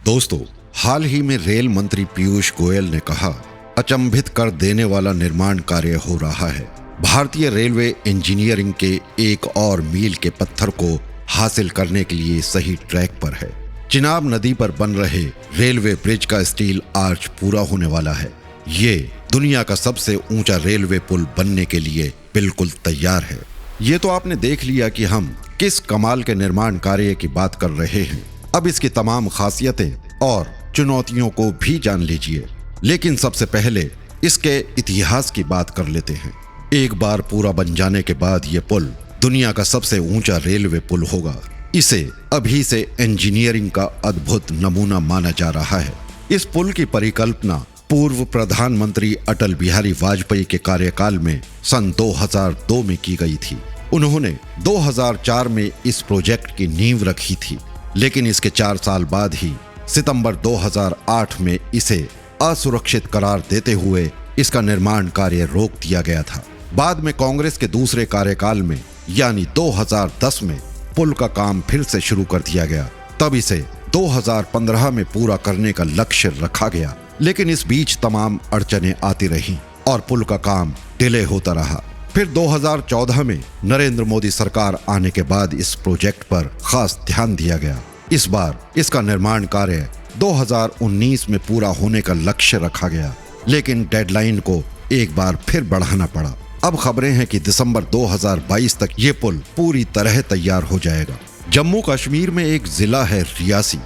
दोस्तों, हाल ही में रेल मंत्री पीयूष गोयल ने कहा, अचंभित कर देने वाला निर्माण कार्य हो रहा है। भारतीय रेलवे इंजीनियरिंग के एक और मील के पत्थर को हासिल करने के लिए सही ट्रैक पर है। चिनाब नदी पर बन रहे रेलवे ब्रिज का स्टील आर्च पूरा होने वाला है। ये दुनिया का सबसे ऊंचा रेलवे पुल बनने के लिए बिल्कुल तैयार है। ये तो आपने देख लिया कि हम किस कमाल के निर्माण कार्य की बात कर रहे हैं। अब इसकी तमाम खासियतें और चुनौतियों को भी जान लीजिए। लेकिन सबसे पहले इसके इतिहास की बात कर लेते हैं। एक बार पूरा बन जाने के बाद ये पुल दुनिया का सबसे ऊंचा रेलवे पुल होगा। इसे अभी से इंजीनियरिंग का अद्भुत नमूना माना जा रहा है। इस पुल की परिकल्पना पूर्व प्रधानमंत्री अटल बिहारी वाजपेयी के कार्यकाल में सन 2002 में की गई थी। उन्होंने 2004 में इस प्रोजेक्ट की नींव रखी थी, लेकिन इसके 4 साल बाद ही सितंबर 2008 में इसे असुरक्षित करार देते हुए इसका निर्माण कार्य रोक दिया गया था। बाद में कांग्रेस के दूसरे कार्यकाल में यानी 2010 में पुल का काम फिर से शुरू कर दिया गया। तब इसे 2015 में पूरा करने का लक्ष्य रखा गया, लेकिन इस बीच तमाम अड़चनें आती रहीं और पुल का काम डिले होता रहा। फिर 2014 में नरेंद्र मोदी सरकार आने के बाद इस प्रोजेक्ट पर खास ध्यान दिया गया। इस बार इसका निर्माण कार्य 2019 में पूरा होने का लक्ष्य रखा गया, लेकिन डेडलाइन को एक बार फिर बढ़ाना पड़ा। अब खबरें हैं कि दिसंबर 2022 तक ये पुल पूरी तरह तैयार हो जाएगा। जम्मू कश्मीर में एक जिला है रियासी।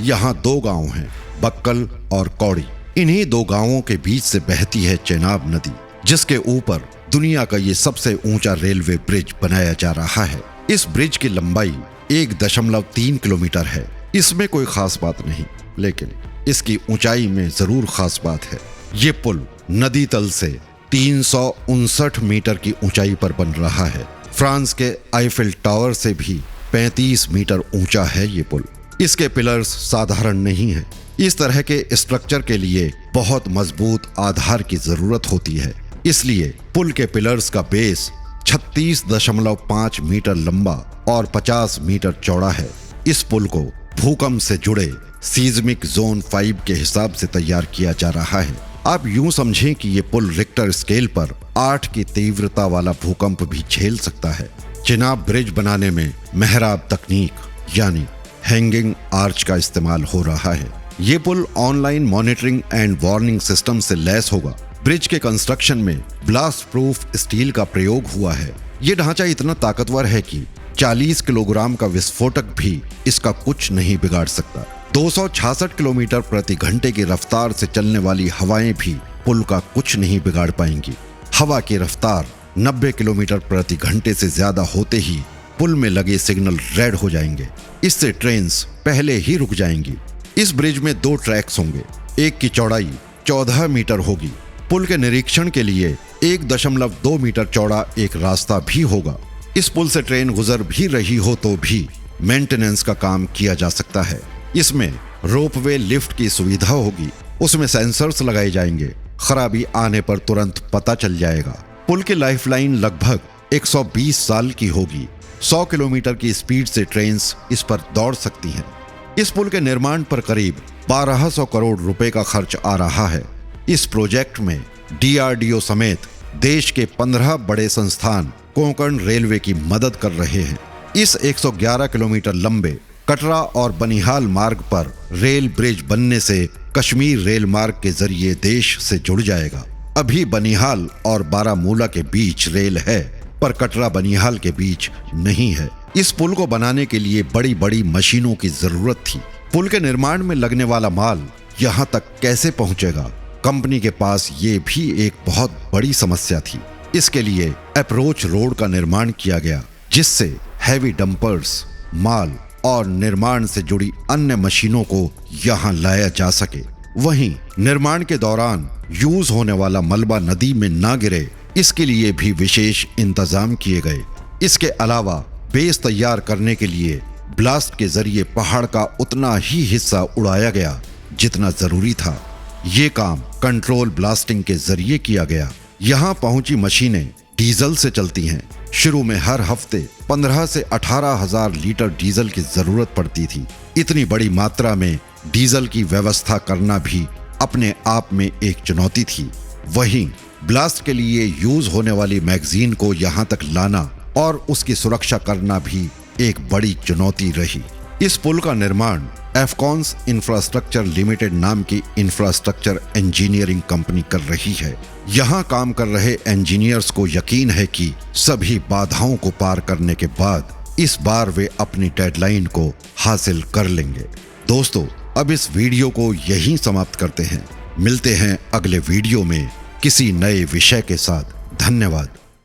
यहाँ 2 गांव हैं, बक्कल और कौड़ी। इन्हीं 2 गांवों के बीच से बहती है चेनाब नदी, जिसके ऊपर दुनिया का ये सबसे ऊंचा रेलवे ब्रिज बनाया जा रहा है। इस ब्रिज की लंबाई 1.3 किलोमीटर है। इसमें कोई खास बात नहीं, लेकिन इसकी ऊंचाई में जरूर खास बात है। ये पुल नदी तल से 359 मीटर की ऊंचाई पर बन रहा है। फ्रांस के आईफिल टावर से भी 35 मीटर ऊंचा है ये पुल। इसके पिलर्स साधारण नहीं हैं। इस तरह के स्ट्रक्चर के लिए बहुत मजबूत आधार की जरूरत होती है। इसलिए पुल के पिलर्स का बेस 36.5 मीटर लंबा और 50 मीटर चौड़ा है। इस पुल को भूकंप से जुड़े सीज़मिक जोन 5 के हिसाब से तैयार किया जा रहा है। आप यूं समझें कि ये पुल रिक्टर स्केल पर 8 की तीव्रता वाला भूकंप भी झेल सकता है। चिनाब ब्रिज बनाने में मेहराब तकनीक यानी हैंगिंग आर्च का इस्तेमाल हो रहा है। ये पुल online monitoring and warning system से लैस होगा। ब्रिज के कंस्ट्रक्शन में ब्लास्ट प्रूफ स्टील का प्रयोग हुआ है। ये ढांचा इतना ताकतवर है कि 40 किलोग्राम का विस्फोटक भी इसका कुछ नहीं बिगाड़ सकता। 266 किलोमीटर प्रति घंटे की रफ्तार से चलने वाली हवाएं भी पुल का कुछ नहीं बिगाड़ पाएंगी। हवा की रफ्तार 90 किलोमीटर प्रति घंटे से ज्यादा होते ही पुल में लगे सिग्नल रेड हो जाएंगे। इससे ट्रेन्स पहले ही रुक जाएंगी। इस ब्रिज में 2 ट्रैक्स होंगे। एक की चौड़ाई 14 मीटर होगी। पुल के निरीक्षण के लिए 1.2 मीटर चौड़ा एक रास्ता भी होगा। इस पुल से ट्रेन गुजर भी रही हो तो भी मेंटेनेंस का काम किया जा सकता है। इसमें रोपवे लिफ्ट की सुविधा होगी। उसमें सेंसर्स लगाए जाएंगे। खराबी आने पर तुरंत पता चल जाएगा। पुल की लाइफलाइन लगभग 120 साल की होगी। 100 किलोमीटर की स्पीड से ट्रेन्स इस पर दौड़ सकती हैं। इस पुल के निर्माण पर करीब 1200 करोड़ रुपए का खर्च आ रहा है। इस प्रोजेक्ट में DRDO समेत देश के 15 बड़े संस्थान कोंकण रेलवे की मदद कर रहे हैं। इस 111 किलोमीटर लंबे कटरा और बनिहाल मार्ग पर रेल ब्रिज बनने से कश्मीर रेल मार्ग के जरिए देश से जुड़ जाएगा। अभी बनिहाल और बारामूला के बीच रेल है, पर कटरा बनिहाल के बीच नहीं है। इस पुल को बनाने के लिए बड़ी बड़ी मशीनों की जरूरत थी। पुल के निर्माण में लगने वाला माल यहाँ तक कैसे पहुँचेगा? कंपनी के पास ये भी एक बहुत बड़ी समस्या थी। इसके लिए अप्रोच रोड का निर्माण किया गया, जिससे हैवी डंपर्स, माल और निर्माण से जुड़ी अन्य मशीनों को यहाँ लाया जा सके। वहीं निर्माण के दौरान यूज होने वाला मलबा नदी में ना गिरे, इसके लिए भी विशेष इंतजाम किए गए। इसके अलावा बेस तैयार करने के लिए ब्लास्ट के जरिए पहाड़ का उतना ही हिस्सा उड़ाया गया जितना जरूरी था। ये काम कंट्रोल ब्लास्टिंग के जरिए किया गया। यहाँ पहुंची मशीनें डीजल से चलती हैं। शुरू में हर हफ्ते 15 से 18 हजार लीटर डीजल की जरूरत पड़ती थी। इतनी बड़ी मात्रा में डीजल की व्यवस्था करना भी अपने आप में एक चुनौती थी। वहीं ब्लास्ट के लिए यूज होने वाली मैगजीन को यहां तक लाना और उसकी सुरक्षा करना भी एक बड़ी चुनौती रही। इस पुल का निर्माण एफकॉन्स इंफ्रास्ट्रक्चर लिमिटेड नाम की इंफ्रास्ट्रक्चर इंजीनियरिंग कंपनी कर रही है। यहाँ काम कर रहे इंजीनियर्स को यकीन है कि सभी बाधाओं को पार करने के बाद इस बार वे अपनी डेडलाइन को हासिल कर लेंगे। दोस्तों, अब इस वीडियो को यहीं समाप्त करते हैं। मिलते हैं अगले वीडियो में किसी नए विषय के साथ। धन्यवाद।